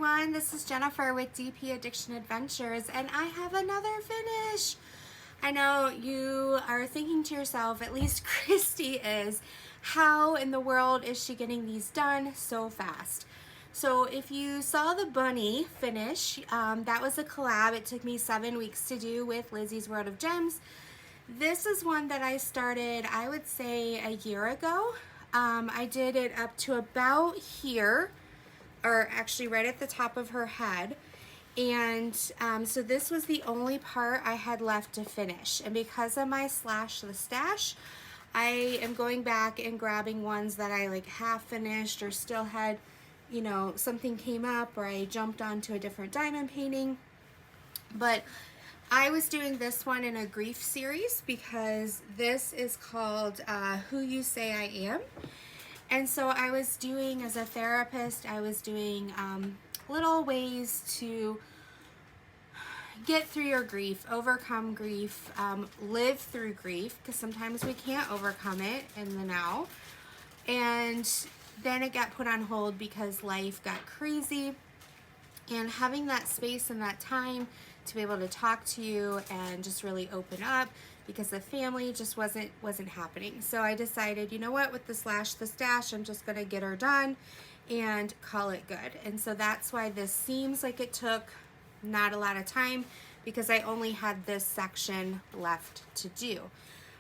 everyone, this is Jennifer with DP Addiction Adventures, and I have another finish. I know you are thinking to yourself, at least Christy is, how in the world is she getting these done so fast? So if you saw the bunny finish, that was a collab. It took me 7 weeks to do with Lizzie's World of Gems. This is one that I started, I would say, a year ago. I did it up to about here, or actually right at the top of her head. And so this was the only part I had left to finish. And because of my Slashthestash, I am going back and grabbing ones that I like half finished or still had, you know, something came up or I jumped onto a different diamond painting. But I was doing this one in a grief series because this is called Who You Say I Am. And so I was doing, as a therapist, I was doing little ways to get through your grief, overcome grief, live through grief, because sometimes we can't overcome it in the now. And then it got put on hold because life got crazy. And having that space and that time to be able to talk to you and just really open up, because the family just wasn't happening. So I decided, you know what, with the Slashthestash, I'm just gonna get her done and call it good. And so that's why this seems like it took not a lot of time, because I only had this section left to do.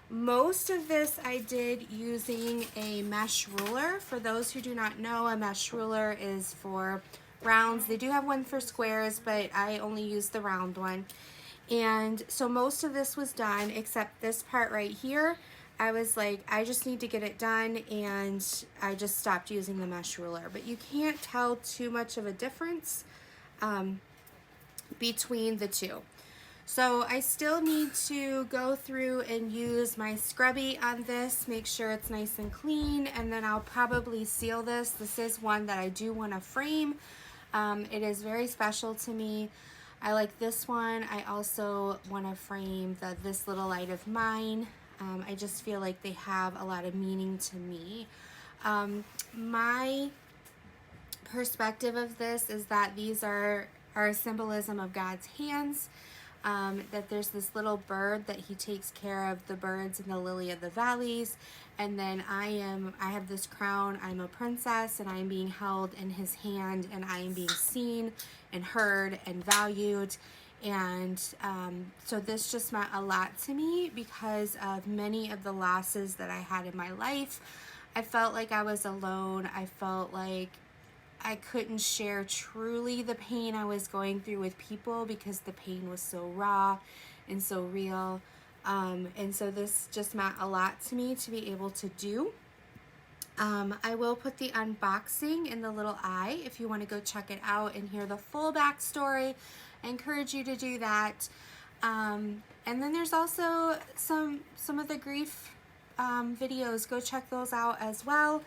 Most of this I did using a mesh ruler. For those who do not know, a mesh ruler is for rounds. They do have one for squares, but I only used the round one. And so most of this was done except this part right here. I was like, I just need to get it done, and I just stopped using the mesh ruler. But you can't tell too much of a difference between the two. So I still need to go through and use my scrubby on this, make sure it's nice and clean, and then I'll probably seal this. This is one that I do want to frame. It is very special to me. I like this one. I also want to frame This Little Light of Mine. I just feel like they have a lot of meaning to me. My perspective of this is that these are a symbolism of God's hands, that there's this little bird that he takes care of the birds in the lily of the valleys, and then I have this crown. I'm a princess, and I am being held in his hand, and I am being seen and heard and valued. And so this just meant a lot to me because of many of the losses that I had in my life. I felt like I was alone. I felt like I couldn't share truly the pain I was going through with people because the pain was so raw and so real. And so this just meant a lot to me to be able to do. I will put the unboxing in the little eye if you want to go check it out and hear the full backstory. I encourage you to do that. And then there's also some of the grief videos. Go check those out as well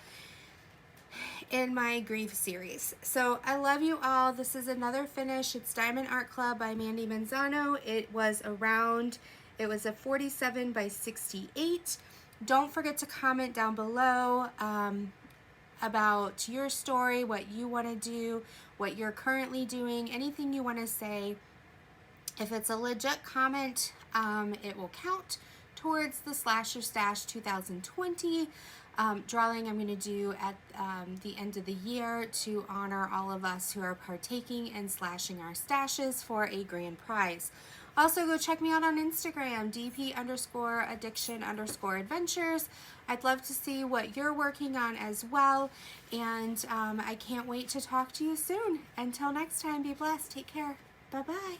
in my grief series. So I love you all. This is another finish. It's Diamond Art Club by Mandy Manzano. It was a 47 by 68. Don't forget to comment down below about your story, what you want to do, what you're currently doing, anything you want to say. If it's a legit comment, it will count towards the Slashthestash2020 drawing I'm going to do at the end of the year to honor all of us who are partaking in slashing our stashes for a grand prize. Also, go check me out on Instagram, DP_addiction_adventures. I'd love to see what you're working on as well, and I can't wait to talk to you soon. Until next time, be blessed. Take care. Bye-bye.